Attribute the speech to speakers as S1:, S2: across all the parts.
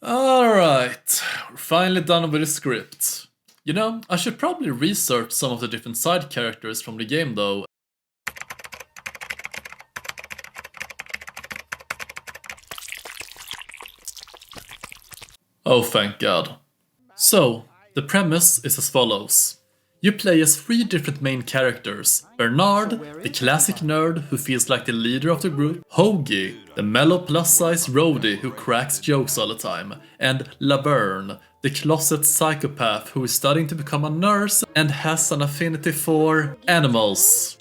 S1: Alright, we're finally done with the script. You know, I should probably research some of the different side characters from the game though. Oh, thank God. So, the premise is as follows. You play as 3 different main characters. Bernard, the classic nerd who feels like the leader of the group. Hoagie, the mellow plus-size roadie who cracks jokes all the time. And Laverne, the closet psychopath who is studying to become a nurse and has an affinity for animals.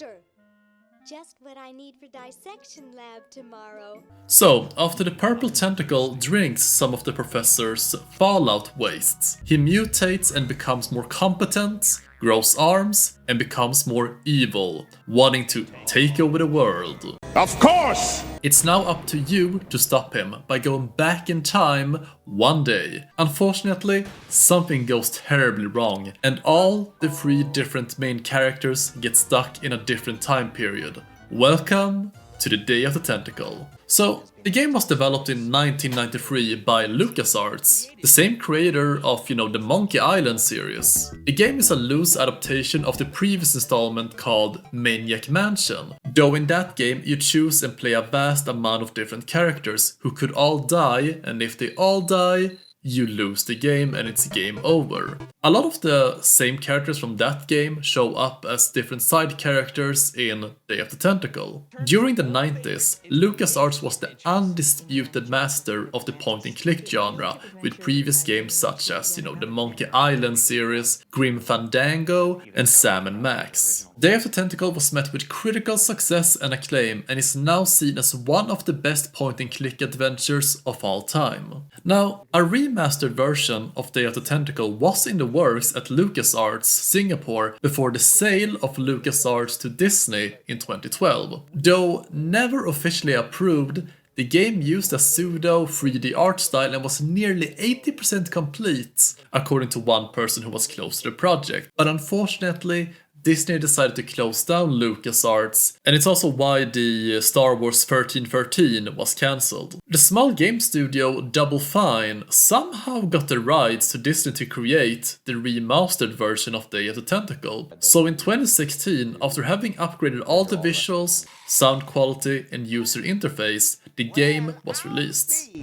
S2: Just what I need for dissection lab tomorrow.
S1: So, after the purple tentacle drinks some of the professor's fallout wastes, he mutates and becomes more competent, grows arms, and becomes more evil, wanting to take over the world.
S3: Of course!
S1: It's now up to you to stop him by going back in time one day. Unfortunately, something goes terribly wrong, and all the 3 different main characters get stuck in a different time period. Welcome to the Day of the Tentacle. So, the game was developed in 1993 by LucasArts, the same creator of, the Monkey Island series. The game is a loose adaptation of the previous installment called Maniac Mansion, though in that game you choose and play a vast amount of different characters who could all die, and if they all die, you lose the game and it's game over. A lot of the same characters from that game show up as different side characters in Day of the Tentacle. During the 90s, LucasArts was the undisputed master of the point-and-click genre, with previous games such as, the Monkey Island series, Grim Fandango, and Sam & Max. Day of the Tentacle was met with critical success and acclaim and is now seen as one of the best point-and-click adventures of all time. Now, a remastered version of Day of the Tentacle was in the works at LucasArts Singapore before the sale of LucasArts to Disney in 2012. Though never officially approved, the game used a pseudo 3D art style and was nearly 80% complete, according to one person who was close to the project. But unfortunately, Disney decided to close down LucasArts, and it's also why the Star Wars 1313 was cancelled. The small game studio Double Fine somehow got the rights to Disney to create the remastered version of Day of the Tentacle. So in 2016, after having upgraded all the visuals, sound quality and user interface, the game was released.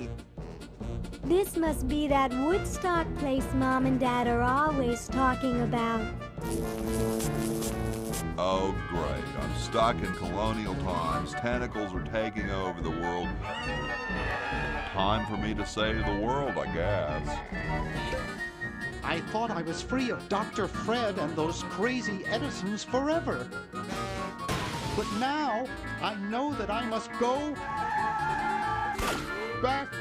S2: This must be that Woodstock place Mom and Dad are always talking about.
S4: Oh, great. I'm stuck in Colonial times. Tentacles are taking over the world. Time for me to save the world, I guess.
S5: I thought I was free of Dr. Fred and those crazy Edisons forever. But now, I know that I must go back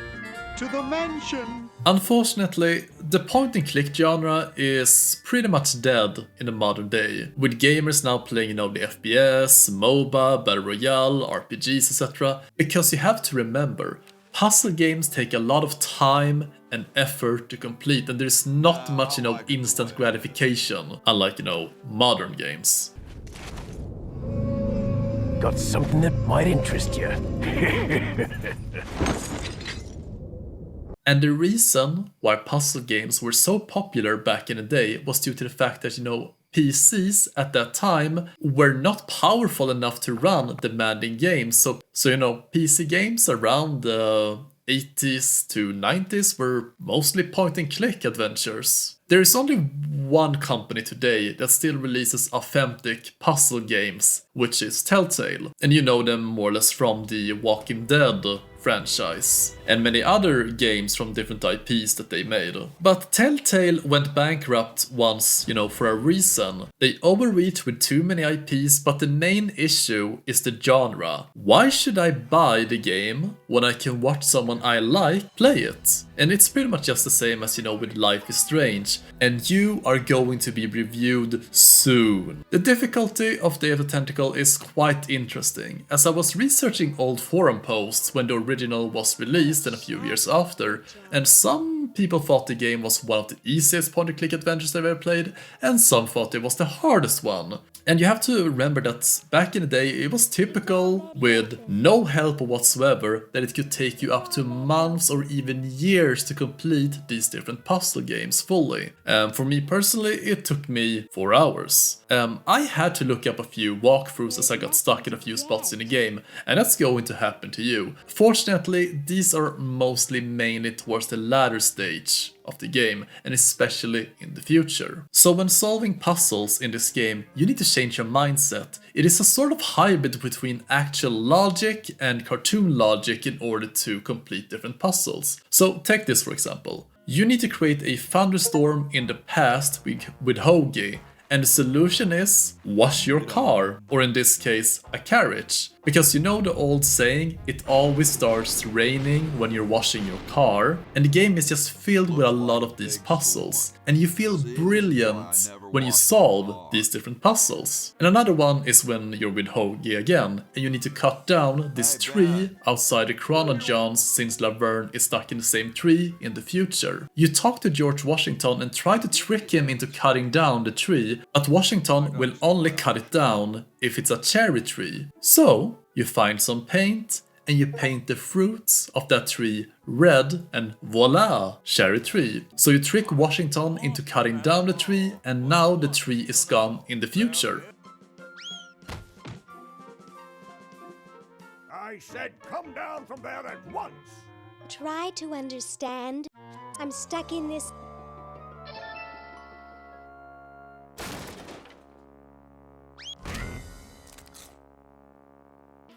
S5: to the mansion.
S1: Unfortunately, the point-and-click genre is pretty much dead in the modern day, with gamers now playing, the FPS, MOBA, Battle Royale, RPGs, etc. Because you have to remember, puzzle games take a lot of time and effort to complete, and there's not much, instant gratification, unlike, modern games.
S6: Got something that might interest you.
S1: And the reason why puzzle games were so popular back in the day was due to the fact that, PCs at that time were not powerful enough to run demanding games. So PC games around the 80s to 90s were mostly point-and-click adventures. There is only one company today that still releases authentic puzzle games, which is Telltale. And you know them more or less from the Walking Dead franchise and many other games from different IPs that they made. But Telltale went bankrupt once, for a reason. They overreached with too many IPs, but the main issue is the genre. Why should I buy the game when I can watch someone I like play it? And it's pretty much just the same as, with Life is Strange, and you are going to be reviewed soon. The difficulty of Day of the Tentacle is quite interesting, as I was researching old forum posts when the original was released and a few years after, and some people thought the game was one of the easiest point-and-click adventures they've ever played, and some thought it was the hardest one. And you have to remember that back in the day it was typical, with no help whatsoever, that it could take you up to months or even years to complete these different puzzle games fully. For me personally, it took me 4 hours. I had to look up a few walkthroughs as I got stuck in a few spots in the game, and that's going to happen to you. Fortunately, these are mostly mainly towards the latter stage of the game, and especially in the future. So when solving puzzles in this game, you need to change your mindset. It is a sort of hybrid between actual logic and cartoon logic in order to complete different puzzles. So take this for example. You need to create a thunderstorm in the past with Hoagie, and the solution is wash your car, or in this case, a carriage. Because you know the old saying, it always starts raining when you're washing your car, and the game is just filled with a lot of these puzzles, and you feel brilliant when you solve these different puzzles. And another one is when you're with Hoagie again, and you need to cut down this tree outside the Chronojohns since Laverne is stuck in the same tree in the future. You talk to George Washington and try to trick him into cutting down the tree, but Washington will only cut it down if it's a cherry tree. So, you find some paint and you paint the fruits of that tree red and voila, cherry tree. So you trick Washington into cutting down the tree and now the tree is gone in the future.
S3: I said come down from there at once!
S2: Try to understand. I'm stuck in this.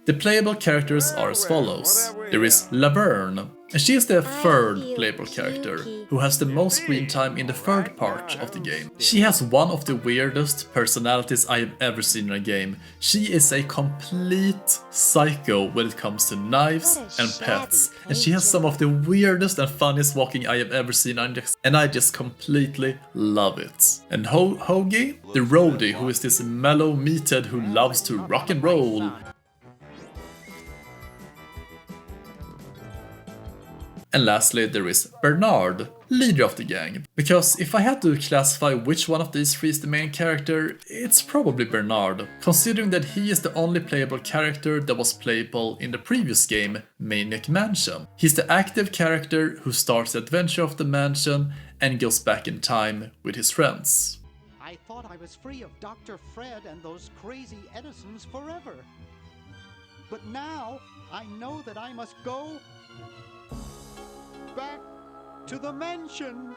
S1: The playable characters are as follows. There is Laverne, and she is the third playable character, who has the most screen time in the third part of the game. She has one of the weirdest personalities I have ever seen in a game. She is a complete psycho when it comes to knives and pets, and she has some of the weirdest and funniest walking I have ever seen, and I just completely love it. And Hoagie, the roadie, who is this mellow meathead who loves to rock and roll. And lastly, there is Bernard, leader of the gang. Because if I had to classify which one of these three is the main character, it's probably Bernard, considering that he is the only playable character that was playable in the previous game, Maniac Mansion. He's the active character who starts the adventure of the mansion and goes back in time with his friends.
S5: I thought I was free of Dr. Fred and those crazy Edisons forever. But now I know that I must go back to the mansion.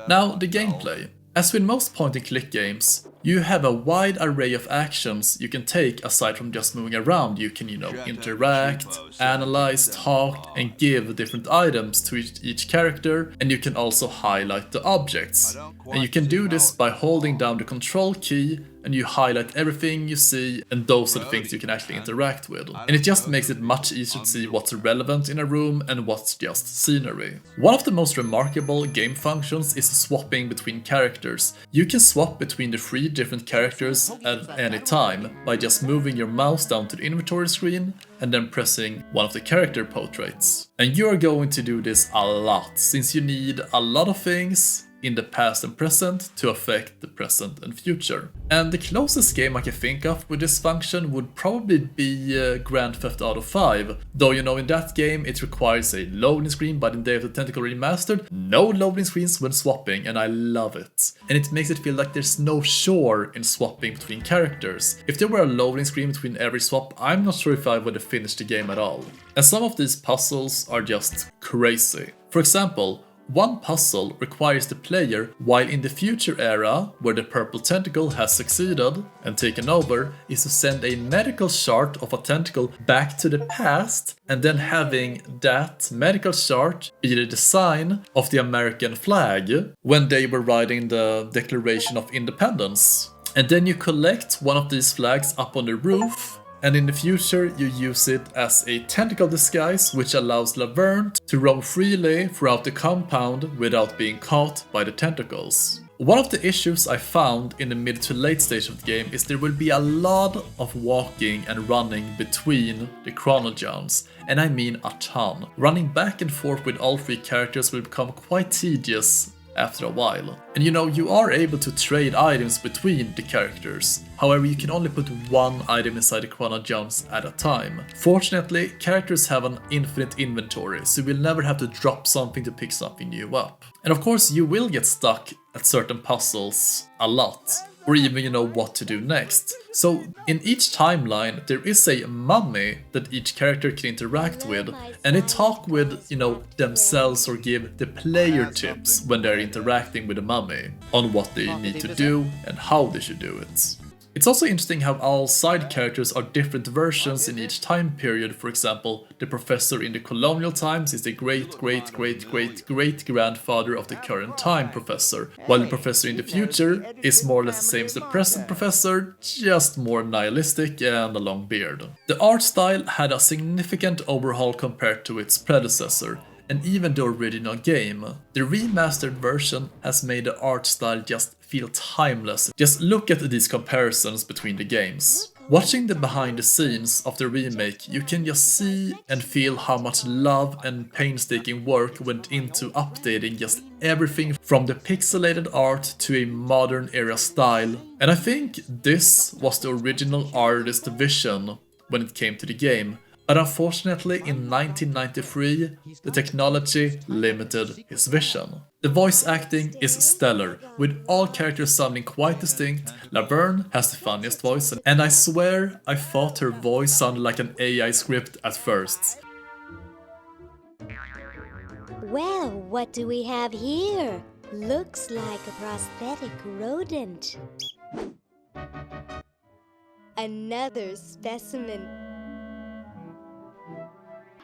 S1: Now, the gameplay. As with most point-and-click games, you have a wide array of actions you can take aside from just moving around. You can, interact, analyze, talk, and give different items to each character, and you can also highlight the objects. And you can do this by holding down the control key, and you highlight everything you see, and those are the things you can actually interact with. And it just makes it much easier to see what's relevant in a room and what's just scenery. One of the most remarkable game functions is swapping between characters. You can swap between the 3 different characters at any time by just moving your mouse down to the inventory screen and then pressing one of the character portraits. And you are going to do this a lot, since you need a lot of things in the past and present to affect the present and future. And the closest game I can think of with this function would probably be Grand Theft Auto 5, though in that game it requires a loading screen, but in Day of the Tentacle Remastered, no loading screens when swapping, and I love it. And it makes it feel like there's no chore in swapping between characters. If there were a loading screen between every swap, I'm not sure if I would have finished the game at all. And some of these puzzles are just crazy. For example, one puzzle requires the player, while in the future era, where the purple tentacle has succeeded and taken over, is to send a medical chart of a tentacle back to the past, and then having that medical chart be the design of the American flag when they were writing the Declaration of Independence. And then you collect one of these flags up on the roof, and in the future you use it as a tentacle disguise, which allows Laverne to roam freely throughout the compound without being caught by the tentacles. One of the issues I found in the mid to late stage of the game is there will be a lot of walking and running between the chronogems, and I mean a ton. Running back and forth with all three characters will become quite tedious after a while. And you know, you are able to trade items between the characters. However, you can only put one item inside the chronogems at a time. Fortunately, characters have an infinite inventory, so you will never have to drop something to pick something new up. And of course, you will get stuck at certain puzzles a lot, or even you know what to do next. So in each timeline there is a mummy that each character can interact with, and they talk with, you know, themselves or give the player tips when they're interacting with the mummy on what they need to do and how they should do it. It's also interesting how all side characters are different versions in each time period. For example, the professor in the Colonial times is the great-great-great-great-great-grandfather of the current time professor, while the professor in the future is more or less the same as the present professor, just more nihilistic and a long beard. The art style had a significant overhaul compared to its predecessor, and even the original game. The remastered version has made the art style just feel timeless. Just look at these comparisons between the games. Watching the behind the scenes of the remake, you can just see and feel how much love and painstaking work went into updating just everything from the pixelated art to a modern era style. And I think this was the original artist's vision when it came to the game. But unfortunately, in 1993, the technology limited his vision. The voice acting is stellar, with all characters sounding quite distinct. Laverne has the funniest voice, and I swear I thought her voice sounded like an AI script at first.
S2: Well, what do we have here? Looks like a prosthetic rodent. Another specimen.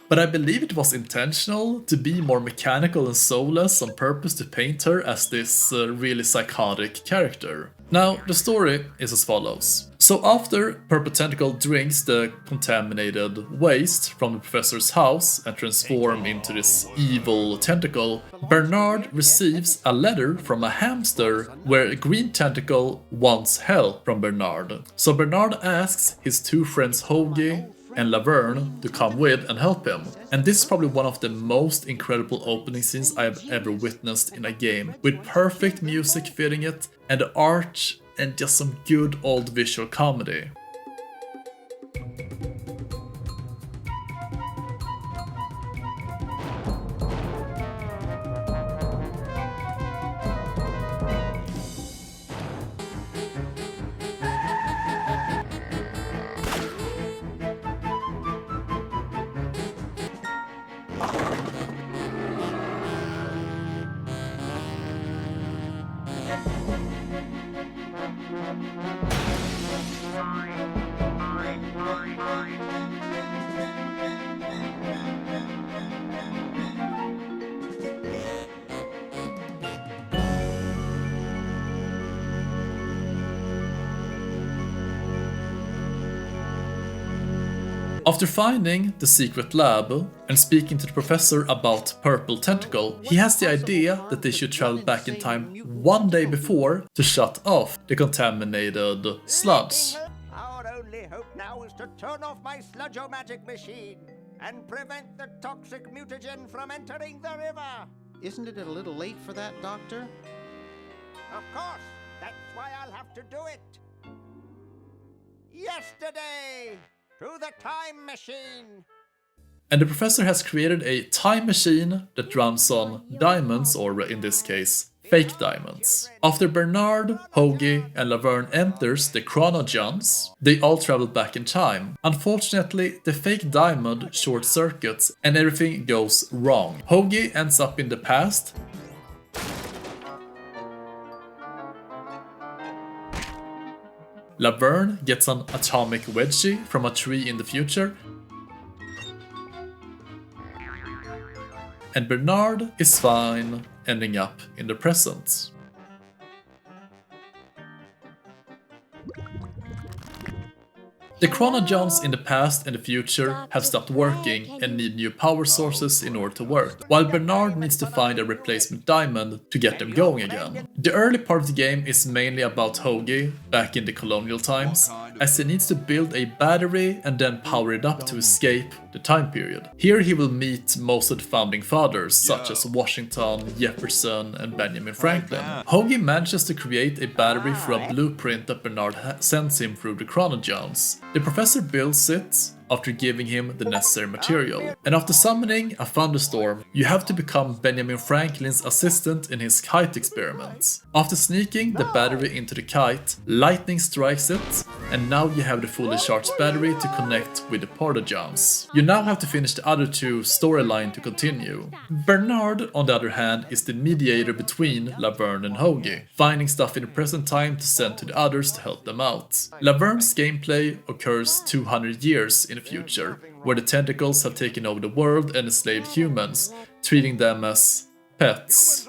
S1: But I believe it was intentional to be more mechanical and soulless on purpose to paint her as this really psychotic character. Now, the story is as follows. So after Purple Tentacle drinks the contaminated waste from the professor's house and transforms into this evil tentacle, Bernard receives a letter from a hamster where Green Tentacle wants help from Bernard. So Bernard asks his two friends Hoagie and Laverne to come with and help him. And this is probably one of the most incredible opening scenes I have ever witnessed in a game, with perfect music fitting it, and the art, and just some good old visual comedy. After finding the secret lab and speaking to the professor about Purple Tentacle, he has the idea that they should travel back in time one day before to shut off the contaminated sludge.
S3: Our only hope now is to turn off my sludge-o-magic machine and prevent the toxic mutagen from entering the river.
S5: Isn't it a little late for that, Doctor?
S3: Of course, that's why I'll have to do it. Yesterday, to the time machine.
S1: And the professor has created a time machine that runs on diamonds, or in this case, fake diamonds. After Bernard, Hoagie, and Laverne enters the chronogems, they all travel back in time. Unfortunately, the fake diamond short circuits and everything goes wrong. Hoagie ends up in the past. Laverne gets an atomic wedgie from a tree in the future. And Bernard is fine, ending up in the present. The chronogems in the past and the future have stopped working and need new power sources in order to work, while Bernard needs to find a replacement diamond to get them going again. The early part of the game is mainly about Hoagie, back in the colonial times, as he needs to build a battery and then power it up to escape the time period. Here he will meet most of the founding fathers, such as Washington, Jefferson, and Benjamin Franklin. Hoagie manages to create a battery for a blueprint that Bernard sends him through the chronogems. The professor builds it after giving him the necessary material. And after summoning a thunderstorm, you have to become Benjamin Franklin's assistant in his kite experiments. After sneaking the battery into the kite, lightning strikes it, and now you have the fully charged battery to connect with the porta-johns. You now have to finish the other two storylines to continue. Bernard, on the other hand, is the mediator between Laverne and Hoagie, finding stuff in the present time to send to the others to help them out. Laverne's gameplay occurs 200 years in the future, where the tentacles have taken over the world and enslaved humans, treating them as pets.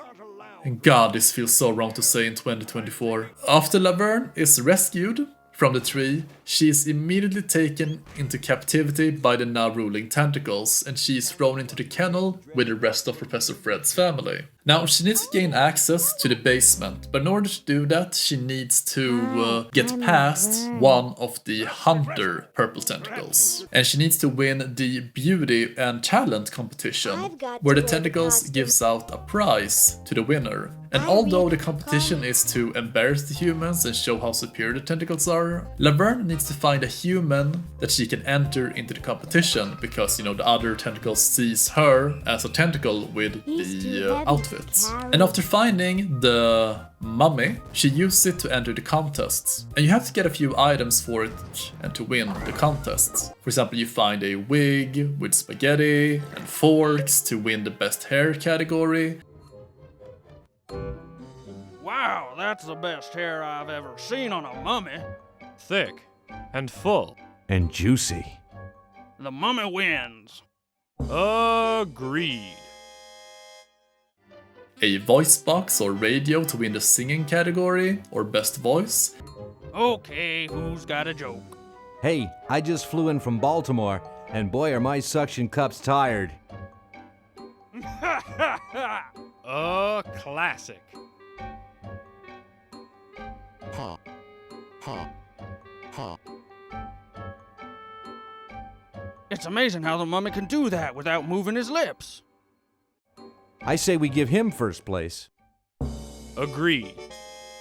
S1: And God, this feels so wrong to say in 2024. After Laverne is rescued from the tree, she is immediately taken into captivity by the now ruling tentacles, and she is thrown into the kennel with the rest of Professor Fred's family. Now, she needs to gain access to the basement, but in order to do that, she needs to get past one of the hunter purple tentacles. And she needs to win the beauty and talent competition, where the tentacles gives out a prize to the winner. And although the competition is to embarrass the humans and show how superior the tentacles are, Laverne needs to find a human that she can enter into the competition, because, you know, the other tentacles sees her as a tentacle with the outfits. And after finding the mummy, she uses it to enter the contests. And you have to get a few items for it and to win the contests. For example, you find a wig with spaghetti and forks to win the best hair category.
S7: Wow, that's the best hair I've ever seen on a mummy.
S8: Thick and full.
S6: And juicy.
S7: The mummy wins.
S8: Agreed.
S1: A voice box or radio to win the singing category or best voice.
S7: Okay, who's got a joke?
S9: Hey, I just flew in from Baltimore, and boy are my suction cups tired.
S8: A classic.
S7: It's amazing how the mummy can do that without moving his lips.
S9: I say we give him first place.
S8: Agreed.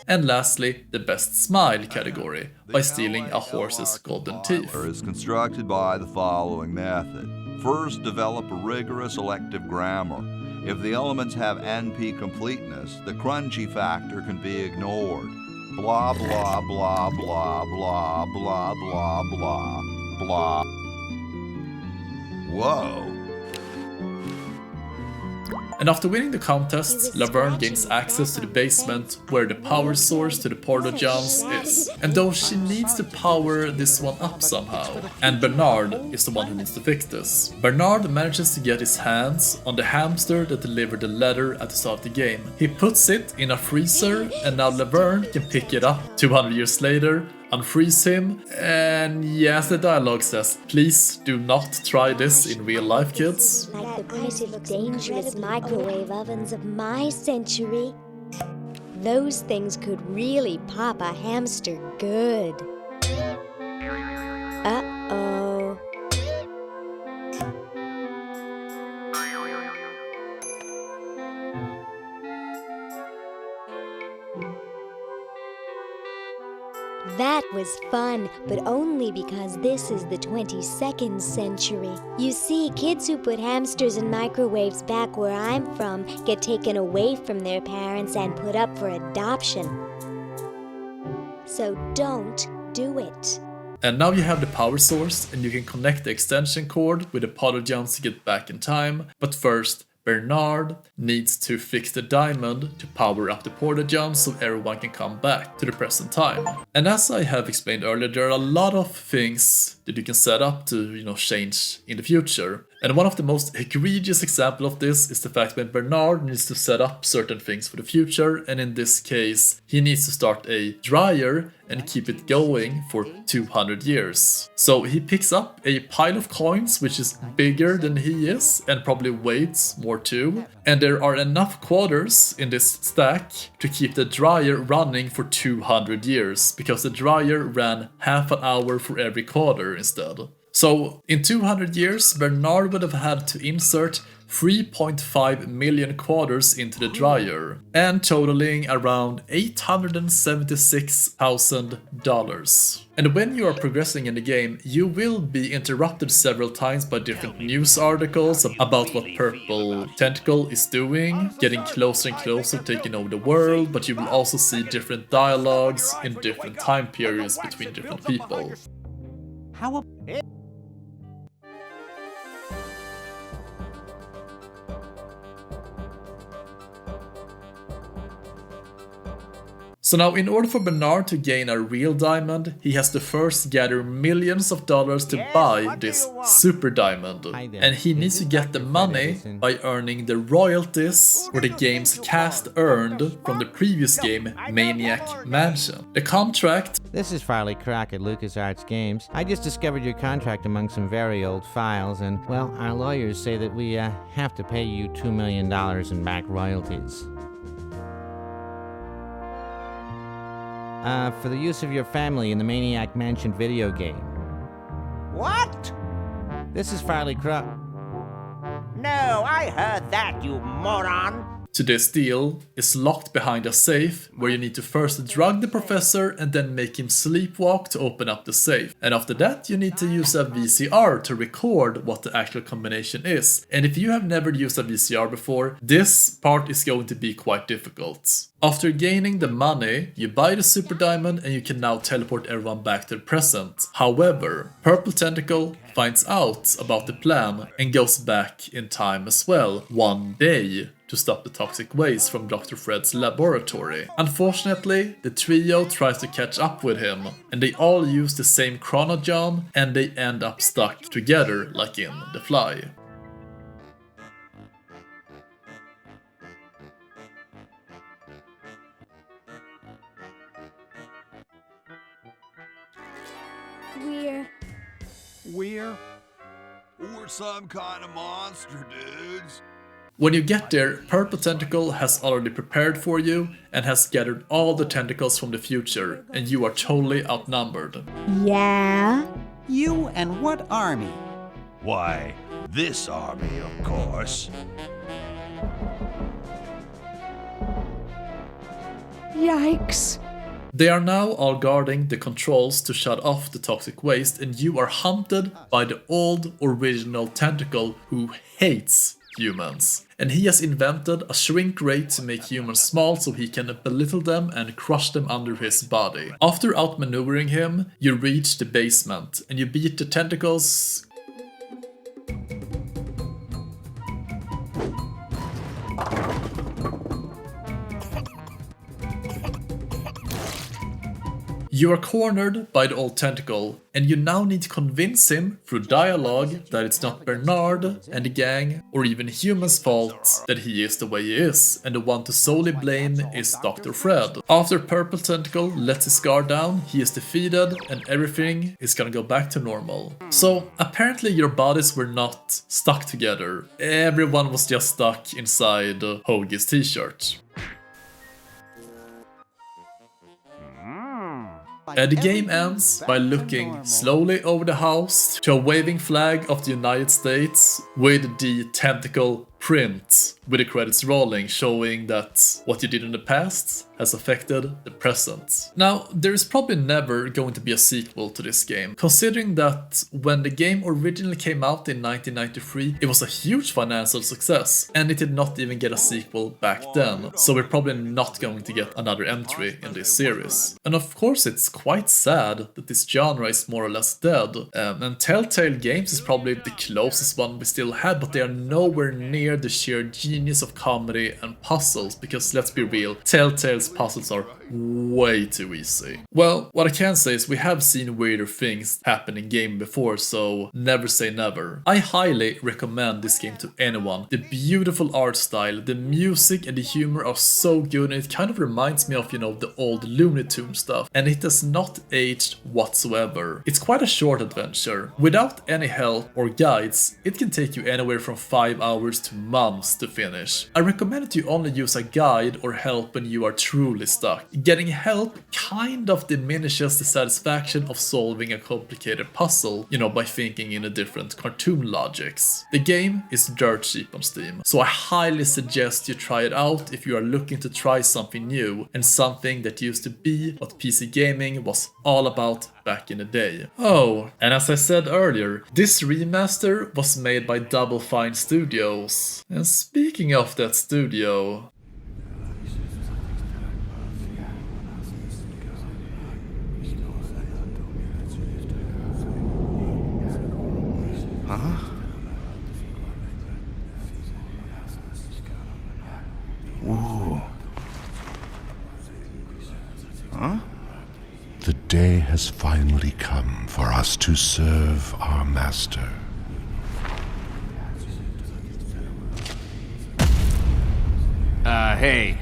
S1: And lastly, the best smile category, by stealing a horse's golden teeth.
S4: Is constructed by the following method. First, develop a rigorous elective grammar. If the elements have NP completeness, the crunchy factor can be ignored. Blah, blah, blah, blah, blah, blah, blah, blah, blah. Whoa.
S1: And after winning the contest, Laverne gains access to the basement where the power source to the porta-johns is. And though she needs to power this one up somehow, and Bernard is the one who needs to fix this. Bernard manages to get his hands on the hamster that delivered the letter at the start of the game. He puts it in a freezer, and now Laverne can pick it up 200 years later, unfreeze him, and yes, the dialogue says, please do not try this in real life, kids.
S2: Like the most dangerous microwave ovens of my century. Those things could really pop a hamster good. Uh-oh. That was fun, but only because this is the 22nd century. You see, kids who put hamsters in microwaves back where I'm from get taken away from their parents and put up for adoption. So don't do it.
S1: And now you have the power source, and you can connect the extension cord with the porta-johns to get back in time. But first, Bernard needs to fix the diamond to power up the porta-johns so everyone can come back to the present time. And as I have explained earlier, there are a lot of things that you can set up to, change in the future. And one of the most egregious examples of this is the fact when Bernard needs to set up certain things for the future, and in this case, he needs to start a dryer and keep it going for 200 years. So he picks up a pile of coins which is bigger than he is and probably weighs more too. And there are enough quarters in this stack to keep the dryer running for 200 years because the dryer ran half an hour for every quarter instead. So in 200 years, Bernard would have had to insert 3.5 million quarters into the dryer, and totaling around $876,000. And when you are progressing in the game, you will be interrupted several times by different news articles about what Purple Tentacle is doing, getting closer and closer, taking over the world, but you will also see different dialogues in different time periods between different people.
S3: How
S1: So now, in order for Bernard to gain a real diamond, he has to first gather millions of dollars to buy this super diamond. And he needs to get the money by earning the royalties or the game's cast earned from the previous game, Maniac Mansion. The contract...
S10: This is Farley Crock at LucasArts Games. I just discovered your contract among some very old files, and, well, our lawyers say that we have to pay you $2 million in back royalties. For the use of your family in the Maniac Mansion video game.
S3: What?
S10: This is Farley Crock.
S3: No, I heard that, you moron!
S1: Today's deal is locked behind a safe where you need to first drug the professor and then make him sleepwalk to open up the safe. And after that, you need to use a VCR to record what the actual combination is. And if you have never used a VCR before, this part is going to be quite difficult. After gaining the money, you buy the super diamond and you can now teleport everyone back to the present. However, Purple Tentacle finds out about the plan and goes back in time as well, one day, to stop the toxic waste from Dr. Fred's laboratory. Unfortunately, the trio tries to catch up with him, and they all use the same chronogen, and they end up stuck together like in The Fly.
S4: We're some kind of monster, dudes.
S1: When you get there, Purple Tentacle has already prepared for you and has gathered all the tentacles from the future, and you are totally outnumbered.
S2: Yeah?
S11: You and what army?
S4: Why, this army, of course.
S11: Yikes.
S1: They are now all guarding the controls to shut off the toxic waste, and you are hunted by the old original Tentacle who hates humans. And he has invented a shrink ray to make humans small so he can belittle them and crush them under his body. After outmaneuvering him, you reach the basement and you beat the tentacles. You are cornered by the old Tentacle, and you now need to convince him through dialogue that it's not Bernard and the gang or even humans' fault that he is the way he is, and the one to solely blame is Dr. Fred. After Purple Tentacle lets his guard down, he is defeated and everything is gonna go back to normal. So apparently your bodies were not stuck together, everyone was just stuck inside Hoagie's t-shirt. And the game ends by looking slowly over the house to a waving flag of the United States with the tentacle print, with the credits rolling, showing that what you did in the past has affected the present. Now, there is probably never going to be a sequel to this game, considering that when the game originally came out in 1993, it was a huge financial success, and it did not even get a sequel back then, so we're probably not going to get another entry in this series. And of course, it's quite sad that this genre is more or less dead, and Telltale Games is probably the closest one we still had, but they are nowhere near near the sheer genius of comedy and puzzles, because let's be real, Telltale's puzzles are way too easy. Well, what I can say is we have seen weirder things happen in game before, so never say never. I highly recommend this game to anyone. The beautiful art style, the music and the humor are so good, and it kind of reminds me of, you know, the old Looney Tunes stuff, and it has not aged whatsoever. It's quite a short adventure. Without any help or guides, it can take you anywhere from 5 hours to months to finish. I recommend that you only use a guide or help when you are truly stuck. Getting help kind of diminishes the satisfaction of solving a complicated puzzle, you know, by thinking in a different cartoon logics. The game is dirt cheap on Steam, so I highly suggest you try it out if you are looking to try something new and something that used to be what PC gaming was all about back in the day. Oh, and as I said earlier, this remaster was made by Double Fine Studios. And speaking of that studio...
S12: Huh? Ooh. Huh?
S13: The day has finally come for us to serve our master.
S12: Hey.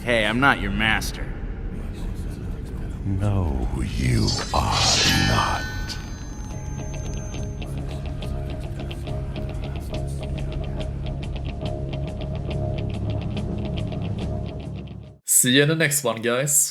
S12: Hey, I'm not your master.
S13: No, you are not.
S1: See you in the next one, guys.